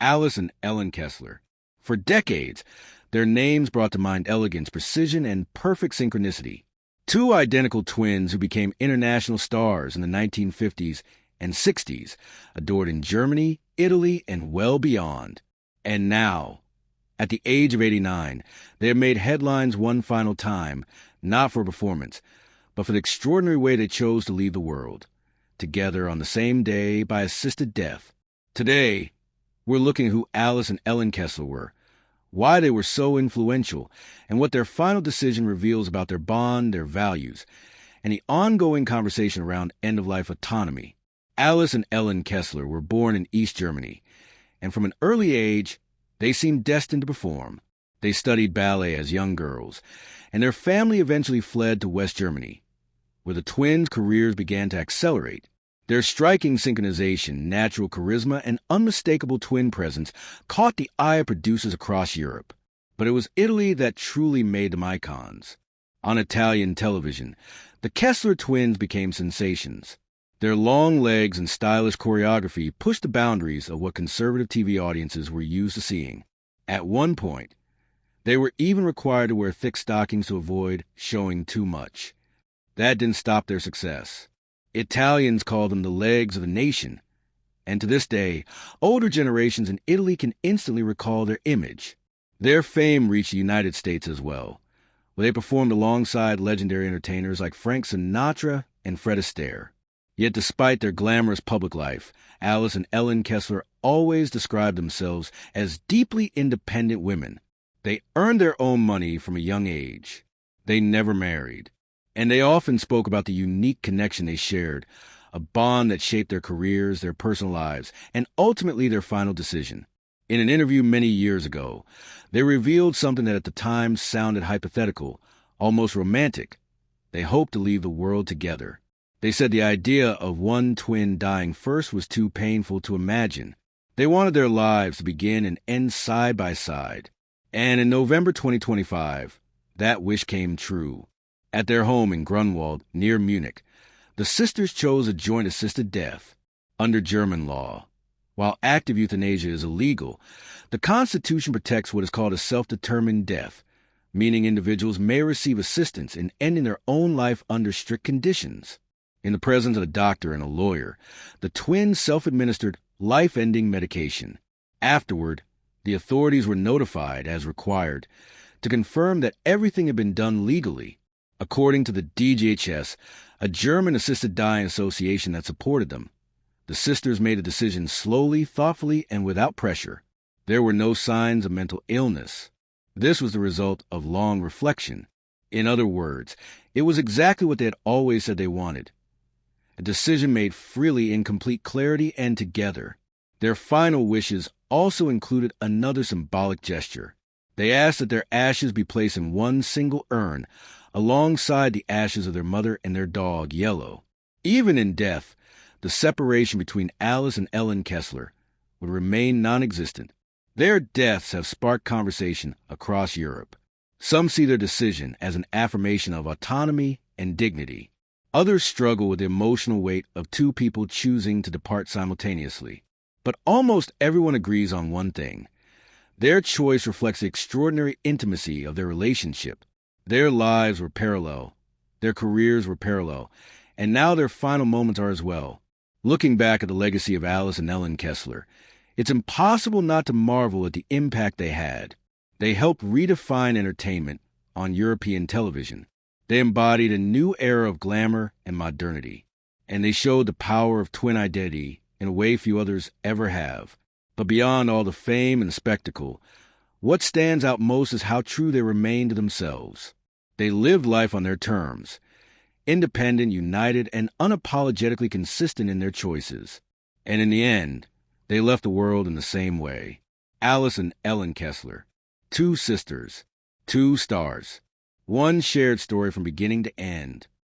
Alice and Ellen Kessler. For decades, their names brought to mind elegance, precision, and perfect synchronicity. Two identical twins who became international stars in the 1950s and 60s, adored in Germany, Italy, and well beyond. And now, at the age of 89, they have made headlines one final time, not for performance, but for the extraordinary way they chose to leave the world, together on the same day by assisted death. Today, we're looking at who Alice and Ellen Kessler were, why they were so influential, and what their final decision reveals about their bond, their values, and the ongoing conversation around end-of-life autonomy. Alice and Ellen Kessler were born in East Germany, and from an early age, they seemed destined to perform. They studied ballet as young girls, and their family eventually fled to West Germany, where the twins' careers began to accelerate. Their striking synchronization, natural charisma, and unmistakable twin presence caught the eye of producers across Europe. But it was Italy that truly made them icons. On Italian television, the Kessler twins became sensations. Their long legs and stylish choreography pushed the boundaries of what conservative TV audiences were used to seeing. At one point, they were even required to wear thick stockings to avoid showing too much. That didn't stop their success. Italians call them the legs of the nation, and to this day, older generations in Italy can instantly recall their image. Their fame reached the United States as well, where they performed alongside legendary entertainers like Frank Sinatra and Fred Astaire. Yet despite their glamorous public life, Alice and Ellen Kessler always described themselves as deeply independent women. They earned their own money from a young age. They never married. And they often spoke about the unique connection they shared, a bond that shaped their careers, their personal lives, and ultimately their final decision. In an interview many years ago, they revealed something that at the time sounded hypothetical, almost romantic. They hoped to leave the world together. They said the idea of one twin dying first was too painful to imagine. They wanted their lives to begin and end side by side. And in November 2025, that wish came true. At their home in Grunwald, near Munich, the sisters chose a joint-assisted death under German law. While active euthanasia is illegal, the Constitution protects what is called a self-determined death, meaning individuals may receive assistance in ending their own life under strict conditions. In the presence of a doctor and a lawyer, the twins self-administered life-ending medication. Afterward, the authorities were notified, as required, to confirm that everything had been done legally. According to the DGHS, a German assisted dying association that supported them, the sisters made a decision slowly, thoughtfully, and without pressure. There were no signs of mental illness. This was the result of long reflection. In other words, it was exactly what they had always said they wanted. A decision made freely in complete clarity and together. Their final wishes also included another symbolic gesture. They asked that their ashes be placed in one single urn, alongside the ashes of their mother and their dog, Yellow. Even in death, the separation between Alice and Ellen Kessler would remain non-existent. Their deaths have sparked conversation across Europe. Some see their decision as an affirmation of autonomy and dignity. Others struggle with the emotional weight of two people choosing to depart simultaneously. But almost everyone agrees on one thing. Their choice reflects the extraordinary intimacy of their relationship. Their lives were parallel. Their careers were parallel. And now their final moments are as well. Looking back at the legacy of Alice and Ellen Kessler, it's impossible not to marvel at the impact they had. They helped redefine entertainment on European television. They embodied a new era of glamour and modernity. And they showed the power of twin identity in a way few others ever have. But beyond all the fame and the spectacle, what stands out most is how true they remained to themselves. They lived life on their terms, independent, united, and unapologetically consistent in their choices. And in the end, they left the world in the same way. Alice and Ellen Kessler, two sisters, two stars, one shared story from beginning to end.